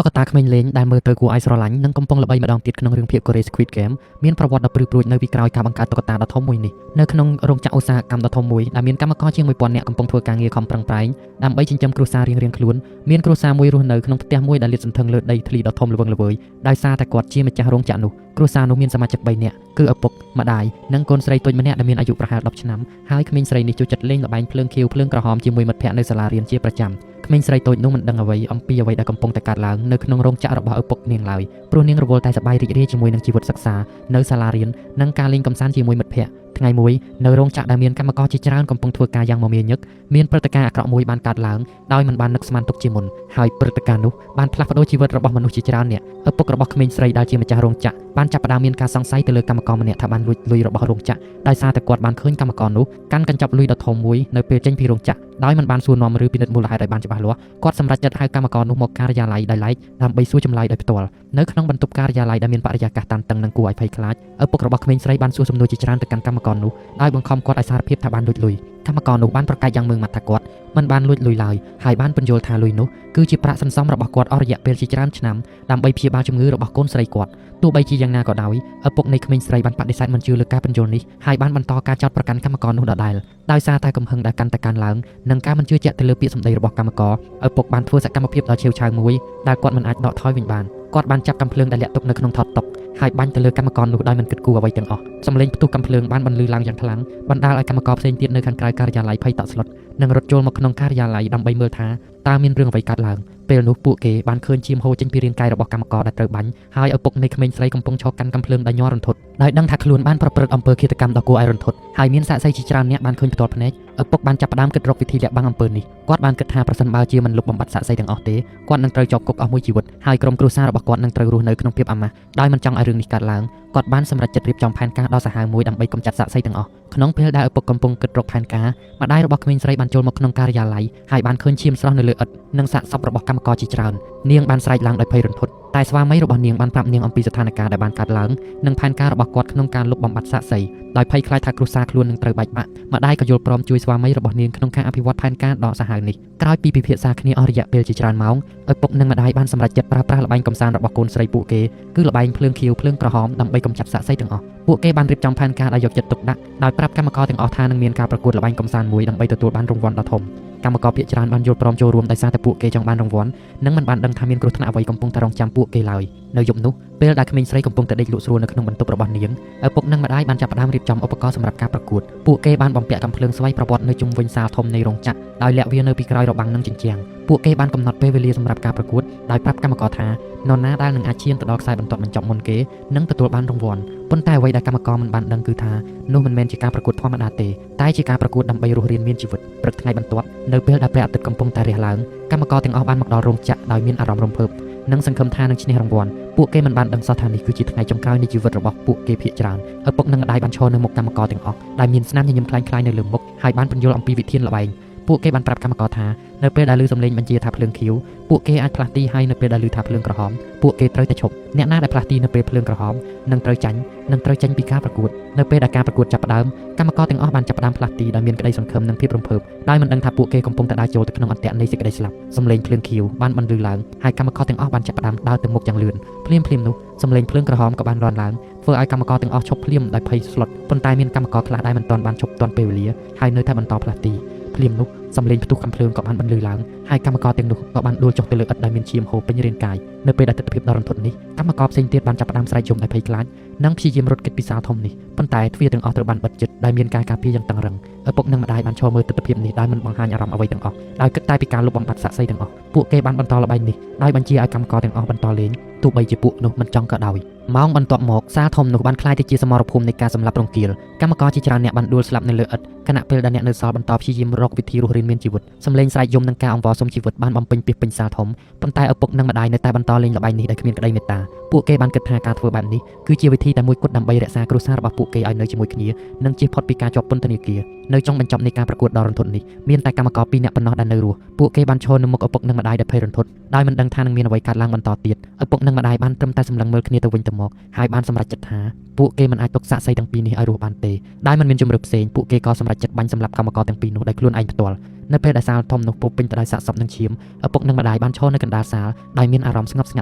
តុក្កតាក្មេងលេងដែលមើលទៅគួរឲ្យស្រឡាញ់និងកំពុងល្បីម្ដងទៀតក្នុងរឿងភាពកូរ៉េ Squid Game មានប្រវត្តិដ៏ព្រឺព្រួចនៅពីក្រោយការបង្កើតតុក្កតាដ៏ធំមួយនេះនៅក្នុងរោងចក្រឧស្សាហកម្មដ៏ធំមួយដែលមានកម្មករជាង 1000 នាក់កំពុងធ្វើការងារខំប្រឹងប្រែងដើម្បីចិញ្ចឹមគ្រួសាររៀងៗខ្លួនមានគ្រួសារមួយរស់នៅក្នុងផ្ទះមួយដែលលាតសន្ធឹងលើដីធ្លីដ៏ធំល្វឹងល្វើយដោយសារតែគាត់ជាម្ចាស់រោងចក្រនោះគ្រួសារនោះមានសមាជិក 3 នាក់គឺឪពុកម្ដាយនិងកូនស្រីតូចម្នាក់ដែលមានអាយុប្រហែល 10 ឆ្នាំហើយក្មេងស្រីនេះចូលចិត្តលេងល្បែងភ្លើងខៀវភ្លើងក្រហមជាមួយមិត្តភ័ក្តិនៅសាលារៀនជាប្រចាំក្មេងស្រីតូចនោះមិនដឹងអ្វីអំពីអ្វីដែលកំពុងតែកើតឡើងនៅក្នុងរោងចក្ររបស់ឪពុកនាងឡើយព្រោះនាងរវល់តែសប្បាយរីករាយជាមួយនឹងជីវិតសិក្សានៅសាលារៀននិងការលេងកម្សាន្តជាមួយមិត្តភ័ក្តិថ្ងៃមួយនៅរោងចក្រដែលមានកម្មករជាច្រើនកំពុងធ្វើការយ៉ាងមមាញឹកមានព្រឹត្តិការណ៍អាក្រក់មួយបានកើតឡើងដោយមិនបាននឹកស្មានទុកជាមុនហើយព្រឹត្តិការណ៍នោះបានផ្លាស់ប្ដូរជីវិតរបស់មនុស្សជាច្រើនអ្នកឪពុករបស់ក្មេងស្រីដែលជាម្ចាស់រោងចក្របានចាប់ផ្ដើមមានការសង្ស័យទៅលើកម្មករម្នាក់ថាបានលួចលុយរបស់រោងចក្រដោយសារតែគាត់បានឃើញកម្មករនោះកាន់កញ្ចប់លុយដ៏ធំមួយនៅពេលចេញពីរោងចក្រដោយមិនបានសួរនាំឬពិនិត្យមូលហេតុឲ្យបានច្បាស់លាស់គាត់សម្រេចចិត្តហៅកម្មករនោះមកការិយាល័យដោយឡែកដើម្បីសួរចម្លើយដោយផ្ទាល់នៅក្នុងបន្ទប់ការិយាល័យដែលមានបរិយាកាសតានតឹងនិងគួរឲ្យភ័យខ្លាចឪពុករបស់ក្មេងស្រីបានសួរសំណួរជាច្រើនទៅកាន់កម្មករនោះដោយបង្ខំគាត់ឲ្យសារភាពថាបានលួចលុយកម្មករនោះបានប្រកែកយ៉ាងម៉ឺងម៉ាត់ថាគាត់មិនបានលួចលុយឡើយហើយបានបញ្យល់ថាលុយនោះគឺជាប្រាក់សន្សំរបស់គាត់អស់រយៈពេលជាច្រើនឆ្នាំដើម្បីព្យាបាលជំងឺរបស់កូនស្រីគាត់ទោះបីជាយ៉ាងណាក៏ដោយឪពុកនៃក្មេងស្រីបានបដិសេធមិនជឿលើការបញ្យល់នេះហើយបានបន្តការចោទប្រកាន់កម្មករនោះដដែលដោយសារតែកំហឹងដែលកាន់តែកើនឡើងនិងការមិនជឿជាក់ទៅលើពាក្យសម្ដីរបស់កម្មករឪពុកបានធ្វើសកម្មភាពដ៏ឆេវឆាវមួយដែលគាត់មិនអាចដកថយវិញបានគាត់បានចាប់កាំភ្លើងដែលលាក់ទុកនៅក្នុងថតតុហើយបាញ់ទៅលើកម្មករនោះដោយមិនគិតគូរអ្វីទាំងអស់សំឡេងផ្ទុះកាំភ្លើងបានបន្លឺឡើងយ៉ាងខ្លាំងបណ្ដាលឲ្យកម្មករផ្សេងទៀតនៅខាងក្រៅការិយាល័យភ័យតក់ស្លុតនិងរត់ចូលមកក្នុងការិយាល័យដើម្បីមើលថាតើមានរឿងអ្វីកើតឡើងពេលនោះពួកគេបានឃើញឈាមហូរចេញពីរាងកាយរបស់កម្មករដែលត្រូវបាញ់ហើយឪពុកនៃក្មេងស្រីកំពុងឈរកាន់កាំភ្លើងដោយញ័ររន្ធត់ដោយដឹងថាខ្លួនបានប្រព្រឹត្តអំពើឃាតកម្មដ៏គួរឲ្យរន្ធត់ហើយមានសាក្សីជាច្រើនអ្នកបានឃើញផ្ទាល់ភ្នែកឪពុកបានចាប់ផ្ដើមគិតរកវិធីលាក់បាំងអំពើនេះគាត់បានគិតថាប្រសិនបើជាមិនលុបបំបាត់សាក្សីទាំងអស់ទេគាត់នឹងត្រូវជាប់គុកអស់មួយជីវិតហើយក្រុមគ្រួសាររបស់គាត់នឹងត្រូវរស់នៅក្នុងភាពអាម៉ាស់ដោយមិនចង់ឲ្យរឿងនេះកើតឡើងគាត់បានសម្រេចចិត្តរៀបចំផែនការដ៏សាហាវមួយដើម្បីកម្ចាត់សាក្សីទាំងអស់ក្នុងពេលដែលឪពុកកំពុងគិតរកផែនការម្ដាយរបស់ក្មេងស្រីបានចូលមកក្នុងការិយាល័យហើយបានឃើញឈាមស្រស់នៅលើឥដ្ឋនិងសាកសពរបស់កម្មករជាច្រើននាងបានស្រែកឡើងដោយភ័យរន្ធត់តែស្វាមីរបស់នាងបានប្រាប់នាងអំពីស្ថានភាពដែលបានកើតឡើងនិងផែនការរបស់គាត់ក្នុងការលុបបំបាត់សាក្សីដោយភ័យខ្លាចថាគ្រួសារខ្លួននឹងត្រូវបែកបាក់ម្ដាយក៏យល់ព្រមជួយស្វាមីរបស់នាងក្នុងការអភិវឌ្ឍផែនការដ៏សាហាវនេះក្រោយពីពិភាក្សាគ្នាអស់រយៈពេលជាច្រើនម៉ោងឪពុកនិងម្ដាយបានសម្រេចចិត្តប្រើប្រាស់ល្បែងកម្សាន្តរបស់កូនស្រីពួកគេគឺល្បែងភ្លើងខៀវភ្លើងក្រហមដើម្បីកម្ចាត់សាក្សីទាំងអស់ពួកគេបានរៀបចំផែនការដោយយកចិត្តទុកដាក់ដោយប្រាប់កម្មករទាំងអស់ថានឹងមានការប្រកួតល្បែងកម្សាន្តមួយដើម្បីទទួលបានរង្វាន់ដ៏ធំកម្មករភាគច្រើនបានយល់ព្រមចូលរួមដោយសារតែពួកគេចង់បានរង្វាន់និងមិនបានដឹងថាមានគ្រោះថ្នាក់អ្វីកំពុងតែរង់ចាំពួកគេឡើយនៅយប់នោះពេលដែលក្មេងស្រីកំពុងតែដេកលក់ស្រួលនៅក្នុងបន្ទប់របស់នាងឪពុកនិងម្ដាយបានចាប់ផ្ដើមរៀបចំឧបករណ៍សម្រាប់ការប្រកួតពួកគេបានបំពាក់កាំភ្លើងស្វ័យប្រវត្តិនៅជុំវិញសាលធំនៃរោងចក្រដោយលាក់វានៅពីក្រោយរបាំងនិងជញ្ជាំងពួកគេបានកំណត់ពេលវេលាសម្រាប់ការប្រកួតដោយប្រាប់កម្មករថានរណាដែលនឹងអាចឈានទៅដល់ខ្សែបន្ទាត់បញ្ចប់មុនគេនឹងទទួលបានរង្វាន់ប៉ុន្តែអ្វីដែលកម្មករមិនបានដឹងគឺថានោះមិនមែនជាការប្រកួតធម្មតាទេតែជាការប្រកួតដើម្បីរស់រានមានជីវិតព្រឹកថ្ងៃបន្ទាប់នៅពេលដែលព្រះអាទិត្យកំពុងតែរះឡើងកម្មករទាំងអស់បានមកដល់រោងចក្រដោយមានអារម្មណ៍រំភើបនិងសង្ឃឹមថានឹងឈ្នះរង្វាន់ពួកគេមិនបានដឹងសោះថានេះគឺជាថ្ងៃចុងក្រោយនៃជីវិតរបស់ពួកគេភាគច្រើនឪពុកនិងម្ដាយបានឈរនៅមុខកម្មករទាំងអស់ដែលមានស្នាមញញឹមខ្លាំងៗនៅលើមុខហើយបានពន្យល់អំពីវិធានល្បែងពួកគេបានប្រាប់កម្មករថានៅពេលដែលឮសំឡេងបញ្ជាថាភ្លើងខៀវពួកគេអាចផ្លាស់ទីហើយនៅពេលដែលឮថាភ្លើងក្រហមពួកគេត្រូវតែឈប់អ្នកណាដែលផ្លាស់ទីនៅពេលភ្លើងក្រហមនឹងត្រូវចាញ់ពីការប្រកួតនៅពេលដែលការប្រកួតចាប់ផ្ដើមកម្មករទាំងអស់បានចាប់ផ្ដើមផ្លាស់ទីដោយមានក្តីសង្ឃឹមនិងភាពរំភើបដោយមិនដឹងថាពួកគេកំពុងតែដើរចូលទៅក្នុងអន្ទាក់នៃសេចក្តីស្លាប់សំឡេងភ្លើងខៀវបានបន្លឺឡើងហើយកម្មករទាំងអស់បានចាប់ផ្ដើមដើរទៅមុខយ៉ាងលឿនភ្លាមនោះសំឡេងភ្លើងក្រហមក៏បានរន់ឡើងធ្វើឲ្យកម្មករទាំងអស់ឈប់ភ្លាមដោយភ័យស្លុតប៉ុន្តែមានកម្មករខ្លះដែលមិនទាន់បានឈប់ទាន់ពេលវេលាហើយនៅតែបន្តផ្លាស់ទីភ្លាមនោះសំឡេងផ្ទុះកាំភ្លើងក៏បានបន្លឺឡើងហើយកម្មករទាំងនោះក៏បានដួលចុះទៅលើឥដ្ឋដែលមានឈាមហូរពេញរាងកាយនៅពេលដែលទិដ្ឋភាពដ៏រន្ធត់នេះកម្មករផ្សេងទៀតបានចាប់ផ្ដើមស្រែកយំដោយភ័យខ្លាចនិងព្យាយាមរត់គេចពីសាលធំនេះប៉ុន្តែទ្វារទាំងអស់ត្រូវបានបិទជិតដោយមានការការពារយ៉ាងតឹងរ៉ឹងឪពុកនិងម្ដាយបានឈរមើលទិដ្ឋភាពនេះដោយមិនបង្ហាញអារម្មណ៍អ្វីទាំងអស់ដោយគិតតែពីការលុបបំបាត់សាក្សីទាំងអស់ពួកគេបានបន្តល្បែងនេះដោយបញ្ជាឲ្យកម្មករទាំងអស់បន្តលេងទោះបីជាពួកនោះមិនចង់ក៏ដោយម៉ោងបន្ទាប់មកសាលធំនោះបានក្លាយទៅជាសមរភូមិនៃការសម្លាប់រង្គាលកម្មករជាច្រើនអ្នកបានដួលស្លាប់នៅលើឥដ្ឋខណៈពេលដែលអ្នកនៅសល់បន្តព្យាយាមរកវិធីរស់រានមានជីវិតសំឡេងស្រែកយំនិងការអង្វរសុំជីវិតបានបំពេញពាសពេញសាលធំប៉ុន្តែឪពុកនិងម្ដាយនៅតែបន្តលេងល្បែងនេះដោយគ្មានក្តីមេត្តា ពួកគេបានគិតថាការធ្វើបែបនេះគឺជាវិធីតែមួយគត់ដើម្បីរក្សាគ្រួសាររបស់ពួកគេឲ្យនៅជាមួយគ្នានិងជៀសផុតពីការជាប់ពន្ធនាគារនៅចុងបញ្ចប់នៃការប្រកួតដ៏រន្ធត់នេះមានតែកម្មករ2នាក់ប៉ុណ្ណោះដែលនៅរស់ពួកគេបានឈរនៅមុខឪពុកនិងម្ដាយដែលភ័យរន្ធត់ដោយមិនដឹងថានឹងមានអ្វីកើតឡើងបន្តទៀតឪពុកនិងម្ដាយបានត្រឹមតែសម្លឹងមើលគ្នាទៅវិញទៅមកហើយបានសម្រេចចិត្តថាពួកគេមិនអាចទុកសាក្សីទាំងពីរនេះឲ្យរស់បានទេដែលមិនមានជំរឿផ្សេងពួកគេក៏សម្រេចចិត្តបាញ់សម្លាប់កម្មករទាំងពីរនោះដោយខ្លួនឯងផ្ទាល់នៅពេលដែលសាលធំនោះពុះពេញទៅដោយសាកសពនិងឈាមឪពុកនិងម្ដាយបានឈរនៅកណ្ដាលសាលដោយមានអារម្មណ៍ស្ងប់ស្ង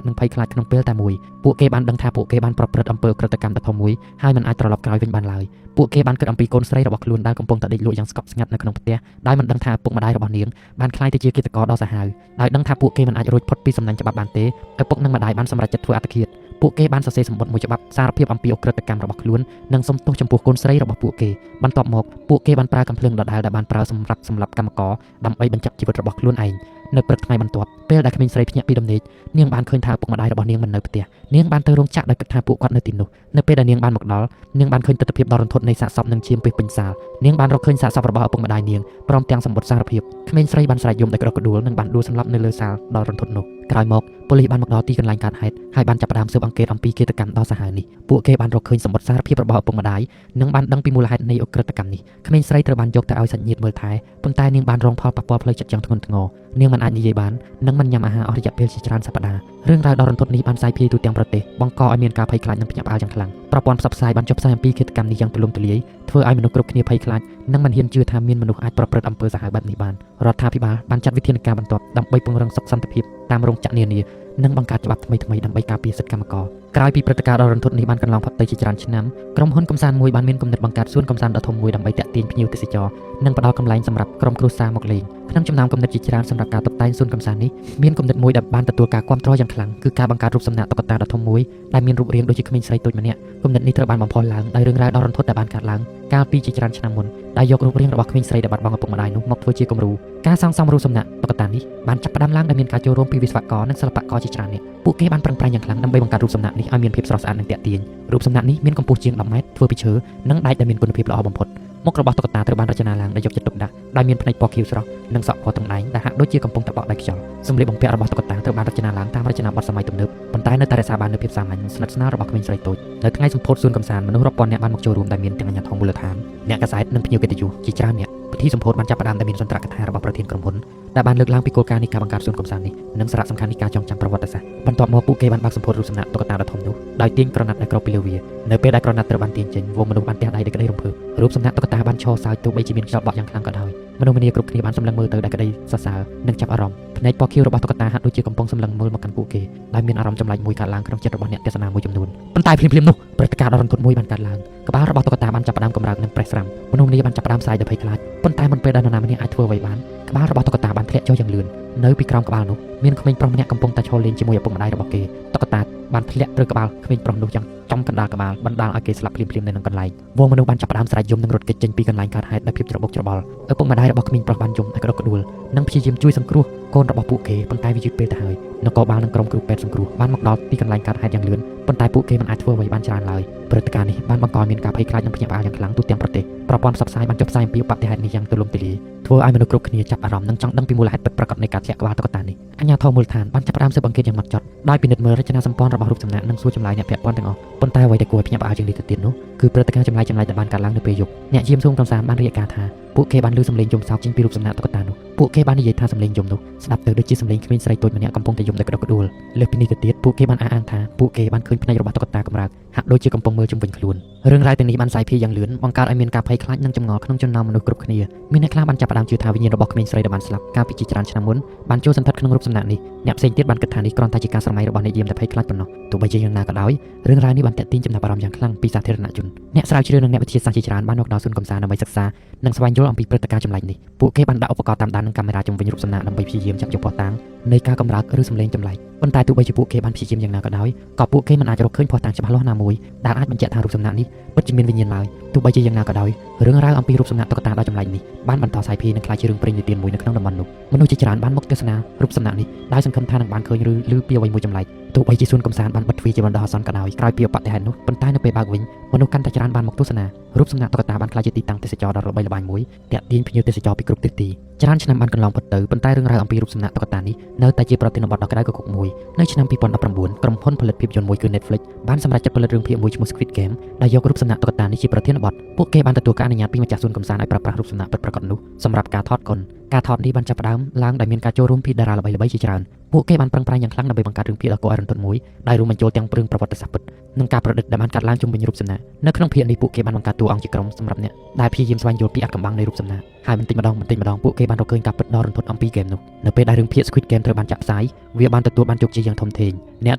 ាត់និងភ័យខ្លាចក្នុងពេលតែមួយពួកគេបានដឹងថាពួកគេបានប្រព្រឹត្តអំពើឧក្រិដ្ឋកម្មដ៏ធំមួយហើយមិនអាចត្រឡប់ក្រោយវិញបានឡើយពួកគេបានគិតអំពីកូនស្រីរបស់ខ្លួនដែលកំពុងតែដេកលក់យ៉ាងស្កប់ស្ងាត់នៅក្នុងផ្ទះដោយមិនដឹងថាឪពុកម្ដាយរបស់នាងបានក្លាយទៅជាឃាតករដ៏សាហាវដោយដឹងថាពួកគេមិនអាចរួចផុតពីសំណាញ់ច្បាប់បានទេឪពុកនិងម្ដាយបានសម្រេចចិត្តធ្វើអត្តឃាតពួកគេបានសរសេរសម្បត្តិមួយច្បាប់សារភាពអំពីឧក្រិដ្ឋកម្មរបស់ខ្លួននិងសុំទោសចំពោះកូនស្រីរបស់ពួកគេបន្ទាប់មកពួកគេបានប្រើកាំភ្លើងដដែលដែលបានប្រើសម្រាប់សម្លាប់កម្មករដើម្បីបញ្ចប់ជីវិតរបស់ខ្លួនឯងនៅព្រឹកថ្ងៃបន្ទាប់ពេលដែលក្មេងស្រីភ្ញាក់ពីដំណេកនាងបានឃើញថាឪពុកម្ដាយរបស់នាងមិននៅផ្ទះនាងបានទៅរោងចក្រដោយគិតថាពួកគាត់នៅទីនោះនៅពេលដែលនាងបានមកដល់នាងបានឃើញទស្សនវិជ្ជាដ៏រន្ធត់នៃសាកសពនិងឈាមពេញសាលនាងបានរកឃើញសាកសពរបស់ឪពុកម្ដាយនាងព្រមទាំងសម្បត្តិសារភាពក្មេងស្រីបានស្រែកយំដោយក្តុកក្តួលនិងបានដួលសន្លប់នៅលើសាលដ៏រន្ធត់នោះក្រោយមកប៉ូលីសបានមកដល់ទីកន្លែងកើតហេតុហើយបានចាប់ផ្ដើមស៊ើបអង្កេតអំពីឃាតកម្មដ៏សាហាវនេះពួកគេបានរកឃើញសម្បត្តិសារភាពរបស់ឪពុកម្ដាយនិងបានដឹងពីមូលហេតុនៃឧក្រិដ្ឋកម្មនេះក្មេងស្រីត្រូវបានយកទៅឲ្យសាច់ញាតិមើលថែប៉ុន្តែនាងបានរងផលប៉ះពាល់ផ្លូវចិត្តយ៉ាងធ្ងន់ធ្ងរនាងមិនអាចនិយាយបាននិងមិនញ៉ាំអាហារអស់រយៈពេលជាច្រើនសប្ដាហ៍រឿងរ៉ាវដ៏រន្ធត់នេះបានផ្សាយភាយទូទាំងប្រទេសបង្កឲ្យមានការភ័យខ្លាចនិងភ្ញាក់ផ្អើលយ៉ាងខ្លាំងប្រព័ន្ធផ្សព្វផ្សាយបានចុះផ្សាយអំពីឃាតកម្មនេះយ៉ាងទូលំទូលាយធ្វើឲ្យមនុស្សគ្រប់គ្នាភ័យខ្លាចនិងមិនហ៊ានជឿថាមានមនុស្សអាចប្រព្រឹត្តអំពើសាហាវបែបនេះបានរដ្ឋាភិបាលបានចាត់វិធានការបន្ទាប់ដើម្បីពង្រឹងសុខសន្តិភាពតាមរោងចក្រនានានិងបង្កើតច្បាប់ថ្មីៗដើម្បីការពារសិទ្ធិកម្មករក្រោយពីព្រឹត្តិការណ៍ដ៏រន្ធត់នេះបានកន្លងផុតទៅជាច្រើនឆ្នាំក្រុមហ៊ុនកំសាន្តមួយបានមានគំនិតបង្កើតសួនកំសាន្តដ៏ធំមួយដើម្បីទាក់ទាញភ្ញៀវទេសចរនិងផ្ដល់កន្លែងសម្រាប់ក្រុមគ្រួសារមកលេងក្នុងចំណោមគំនិតជាច្រើនសម្រាប់ការតុបតែងសួនកំសាន្តនេះមានគំនិតមួយដែលបានទទួលការគាំទ្រយ៉ាងខ្លាំងគឺការបង្កើតរូបសំណាកតុក្កតាដ៏ធំមួយដែលមានរូបរាងដូចជាក្មេងស្រីតូចម្នាក់គំនិតនេះត្រូវបានបំផុសឡើងដោយរឿងរ៉ាវដ៏រន្ធត់ដែលបានកើតឡើងកាលពីជាច្រើនឆ្នាំមុនដែលយករូបរាងរបស់ក្មេងស្រីដែលបាត់បង់ឪពុកម្ដាយនោះមកធ្វើជាគំរូការសាងសង់រូបសំណាកតុក្កតានេះបានចាប់ផ្ដើមឡើងដោយមានការចូលរួមពីវិស្វករនិងសិល្បករជាច្រើននាក់ពួកគេបានប្រឹងប្រែងយ៉ាងខ្លាំងដើម្បីបង្កើតរូបសំណាកនេះឲ្យមានភាពស្រស់ស្អាតនិងទាក់ទាញរូបសំណាកនេះមានកម្ពស់ជាង10ម៉ែត្រធ្វើពីឈើនិងដែកដែលមានគុណភាពល្អបំផុតមុខរបស់តុក្កតាត្រូវបានរចនាឡើងដោយយកចិត្តទុកដាក់ដោយមានភ្នែកពណ៌ខៀវស្រស់និងសក់ពណ៌ទង់ដែងដែលហាក់ដូចជាកំពុងតែបក់ដោយខ្យល់សម្លៀកបំពាក់របស់តុក្កតាត្រូវបានរចនាឡើងតាមរចនាបថសម័យទំនើបប៉ុន្តែនៅតែរក្សាបាននូវភាពសាមញ្ញនិងស្និទ្ធស្នាលរបស់ក្មេងស្រីតូចនៅថ្ងៃសម្ពោធសួនកំសាន្តមនុស្សរាប់ពាន់នាក់បានមកចូលរួមដែលមានទាំងអាជ្ញាធរមូលដ្ឋានអ្នកកាសែតនិងភ្ញៀវកិត្តិយសជាច្រើនអ្នកពិធីសម្ពោធបានចាប់ផ្ដើមដោយមានសន្ទរកថារបស់ប្រធានក្រុមហ៊ុនដែលបានលើកឡើងពីគោលការណ៍នៃការបង្កើតសួនកំសាន្តនេះនិងសារៈសំខាន់នៃការចងចាំប្រវត្តិសាស្ត្របន្ទាប់មកពួកគេបានបើកសម្ពោធរូបសំណាកតុក្កតាដ៏ធំនោះដោយទាញក្រណាត់ដែលគ្របពីលើវានៅពេលដែលក្រណាត់ត្រូវបានទាញចេញវងមនុស្សបានទះដៃដោយក្តីរំភើបរូបសំណាកតុក្កតាបានឈរសើចទោះបីជាមានខ្យល់បក់យ៉ាងខ្លាំងក៏ដោយមនុស្សម្នាគ្រប់គ្នាបានសម្លឹងមើលទៅដោយក្តីសរសើរនិងចាប់អារម្មណ៍ភ្នែកពណ៌ខៀវរបស់តុក្កតាហាក់ដូចជាកំពុងសម្លឹងមើលមកកាន់ពួកគេដោយមានអារម្មណ៍ចម្លែកមួយកើតឡើងក្នុងចិត្តរបស់អ្នកទស្សនាមួយចំនួនប៉ុន្តែភ្លាមៗនោះព្រឹត្តិការណ៍ដ៏រន្ធត់មួយបានកើតឡើងក្បាលរបស់តុក្កតាបានចាប់ផ្ដើមកម្រើកនិងប្រេះស្រាំមនុស្សម្នាបានចាប់ផ្ដើមស្រែកដោយភ័យខ្លាចប៉ុន្តែមិនពេលដែលនរណាម្នាក់អាចធ្វើអ្វីបានក្បាលរបស់តុក្កតាបានធ្លាក់ចុះយ៉ាងលឿននៅពីក្រោមក្បាលនោះមានក្មេងប្រុសម្នាក់កំពុងតែឈរលេងជាមួយឪពុកម្ដាយរបស់គេតុក្កតាបានធ្លាក់ត្រូវក្បាលក្មេងប្រុសនោះយ៉ាងចំកណ្ដាលក្បាលបណ្ដាលឲ្យគេស្លាប់ភ្លាមៗនៅនឹងកន្លែងវងមនុស្សបានចាប់ផ្ដើមស្រែកយំនិងរត់គេចចេញពីកន្លែងកើតហេតុដោយភាពច្របូកច្របល់ឪពុកម្ដាយរបស់ក្មេងប្រុសបានយំដោយក្តុកក្តួលនិងព្យាយាមជួយសង្គ្រោះកូនរបស់ពួកគេប៉ុន្តែវាយឺតពេលទៅហើយនគរបាលនិងក្រុមគ្រូពេទ្យសង្គ្រោះបានមកដល់ទីកន្លែងកើតហេតុយ៉ាងលឿនប៉ុន្តែពួកគេមិនអាចធ្វើអ្វីបានច្រើនឡើយព្រឹត្តិការណ៍នេះបានបង្កឲ្យមានការភ័យខ្លាចនិងភ្ញាក់ផ្អើលយ៉ាងខ្លាំងទូទាំងប្រទេសប្រព័ន្ធផ្សព្វផ្សាយបានចុះផ្សាយអំពីឧបទ្ទហេតុនេះយ៉ាងទូលំទូលាយធ្វើឲ្យមនុស្សគ្រប់គ្នាចាប់អារម្មណ៍និងចង់ដឹងពីមូលហេតុពិតប្រាកដនៃការធ្លាក់ក្បាលតុក្កតានេះអាជ្ញាធរមូលដ្ឋានបានចាប់ផ្ដើមស៊ើបអង្កេតយ៉ាងហ្មត់ចត់ដោយពិនិត្យមើលរចនាសម្ព័ន្ធរបស់រូបសំណាកនិងសួរចម្លើយអ្នកពាក់ព័ន្ធទាំងអស់ប៉ុន្តែអ្វីដែលគួរឲ្យភ្ញាក់ផ្អើលជាងនេះទៅទៀតនោះគឺព្រឹត្តិការណ៍ចម្លែកៗដែលបានកើតឡើងនៅពេលយប់អ្នកយាមសួរកំសាន្តបានរាយការណ៍ថាពួកគេបានឮសំឡេងយំសោកចេញពីរូបសំណាកតុក្កតានោះពួកគេបាននិយាយថាសំឡេងយំនោះស្ដាប់ទៅដូចជាសំឡេងក្មេងស្រីតូចម្នាក់កំពុងតែយំដោយក្តុកក្តួលលើសពីនេះទៅទៀតពួកគេបានអះអាងថាពួកគេបានឃើញភ្នែករបស់តុក្កតាកម្រើកហាក់ដូចជាកំពុងមើលជុំវិញខ្លួនរឿងរ៉ាវទាំងនេះបានផ្សាយភាយយ៉ាងលឿនបង្កើតឲ្យមានការភ័យខ្លាចនិងចម្ងល់ក្នុងចំណោមមនុស្សគ្រប់គ្នាមានអ្នកខ្លះបានចាប់ផ្ដើមជឿថាវិញ្ញាណរបស់ក្មេងស្រីដែលបានស្លាប់កាលពីជាច្រើនឆ្នាំមុនបានចូលសន្តិដ្ឋក្នុងរូបសំណាកនេះអ្នកផ្សេងទៀតបានគិតថានេះគ្រាន់តែជាការស្រមៃរបស់អ្នកយាមតែភ័យខ្លាចប៉ុណ្ណោះទោះបីជាយ៉ាងណាក៏ដោយរឿងរ៉ាវនេះបានទាក់ទាញចំណាប់អារម្មណ៍យ៉ាងខ្លាំងពីសាធារណជនអ្នកស្រាវជ្រាវនិងអ្នកវិទ្យាសាស្ត្រជាច្រើនបានមកដល់សួនកំសាន្តដើម្បីសិក្សានិងស្វែងយល់អំពីព្រឹត្តិការណ៍ចម្លែកនេះពួកគេបានដាក់ឧបករណ៍តាមដាននិងកាមេរ៉ាជុំវិញរូបសំណាកដើម្បីព្យាយាមចាប់យកភស្តុតាងនៃការកម្រើកឬសំឡេងចម្លែកប៉ុន្តែទោះបីជាពួកគេបានព្យាយាមយ៉ាងណាក៏ដោយក៏ពួកគេមិនអាចរកឃើញភស្តុតាងច្បាស់លាស់ណាមួយដែលអាចបញ្ជាក់ថារូបសំណាកនេះពិតជាមានវិញ្ញាណឡើយទោះបីជាយ៉ាងណាក៏ដោយរឿងរ៉ាវអំពីរូបសំណាកតុក្កតាដ៏ចម្លែកនេះបានបន្តផ្សាយភាយនិងក្លាយជារឿងព្រេងនិទានមួយនៅក្នុងតំបន់នោះមនុស្សជាច្រើនបានមកទស្សនារូបសំណាកនេះដោយសង្ឃឹមថានឹងបានឃើញឬឮពីអ្វីមួយចម្លែក ទោះបីជាសួនកំសាន្តបានបិទទ្វារជាបណ្ដោះអាសន្នក៏ដោយក្រោយពីឧបទ្ទហេតុនោះប៉ុន្តែនៅពេលបើកវិញមនុស្សកាន់តែច្រើនបានមកទស្សនារូបសំណាកតុក្កតាបានក្លាយជាទីតាំងទេសចរណ៍ដ៏ល្បីល្បាញមួយទាក់ទាញភ្ញៀវទេសចរពីគ្រប់ទិសទីច្រើនឆ្នាំបានកន្លងផុតទៅប៉ុន្តែរឿងរ៉ាវអំពីរូបសំណាកតុក្កតានេះនៅតែជាប្រធានបទដ៏ក្តៅគគុកមួយនៅឆ្នាំ2019ក្រុមហ៊ុនផលិតភាពយន្តមួយគឺ Netflix បានសម្រេចចិត្តផលិតរឿងភាគមួយឈ្មោះ Squid Game ដែលយករូបសំណាកតុក្កតានេះជាប្រធានបទពួកគេបានទទួលការអនុញ្ញាតពីម្ចាស់សួនកំសាន្តឲ្យប្រើប្រាស់រូបសំណាកពិតប្រាកដនោះសម្រាប់ការថតកុនការថតនេះបានចាប់ផ្ដើមឡើងដោយមានការចូលរួមពីតារាល្បីៗជាច្រើនពួកគេបានប្រឹងប្រែងយ៉ាងខ្លាំងដើម្បីបង្កើតរឿងភាគដ៏គួរឲ្យរន្ធត់មួយដែលរួមបញ្ចូលទាំងរឿងប្រវត្តិសាស្ត្រពិតនិងការប្រឌិតដែលបានកាត់ឡើងជុំវិញរូបសំណាកនៅក្នុងភាគនេះពួកគេបានបង្កើតតួអង្គជាក្រុមសម្រាប់អ្នកដែលព្យាយាមស្វែងយល់ពីអត្ថកម្បាំងនៃរូបសំណាកហើយបន្តិចម្ដងពួកគេបានរកឃើញការពិតដ៏រន្ធត់អំពីហ្គេមនោះនៅពេលដែលរឿងភាគ Squid Game ត្រូវបានចាក់ផ្សាយវាបានទទួលបានជោគជ័យយ៉ាងធំធេងអ្នក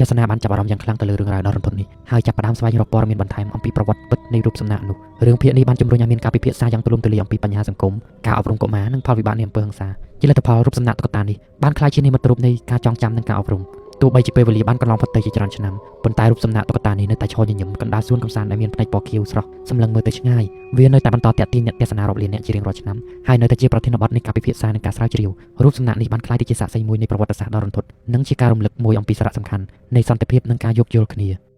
ទស្សនាបានចាប់អារម្មណ៍យ៉ាងខ្លាំងទៅលើរឿងរ៉ាវដ៏រន្ធត់នេះហើយចាប់ផ្ដើមស្វែងរកព័ត៌មានបន្ថែមអំពីប្រវត្តិពិតនៃរូបសំណាកនោះរឿងភាគនេះបានជំរុញឲ្យមានការពិភាក្សាយ៉ាងទូលំទូលាយអំពីបញ្ហាសង្គមការអប់រំកុមារនិងផលវិបាកនៃអំពើហិង្សាជាលទ្ធផលរូបសំណាកតុក្កតានេះបានក្លាយជានិមិត្តរូបនៃការចងចាំនិងការអប់រំទោះបីជាពេលវេលាបានកន្លងផុតទៅជាច្រើនឆ្នាំប៉ុន្តែរូបសំណាកតុក្កតានេះនៅតែឈរញញឹមកណ្ដាលសួនកំសាន្តដែលមានផ្នែកពណ៌ខៀវស្រស់សម្លឹងមើលទៅឆ្ងាយវានៅតែបន្តទាក់ទាញអ្នកទស្សនារាប់លានអ្នកជារៀងរាល់ឆ្នាំហើយនៅតែជាប្រធានបទនៃការពិភាក្សានិងការស្រាវជ្រាវរូបសំណាកនេះបានក្លាយទៅជាសាក្សីមួយនៃប្រវត្តិសាស្ត្រដ៏រន្ធត់និងជាការរំលឹកមួយអំពីសារៈសំខាន់នៃសន្តិភាពនិងការយោគយល់គ្នា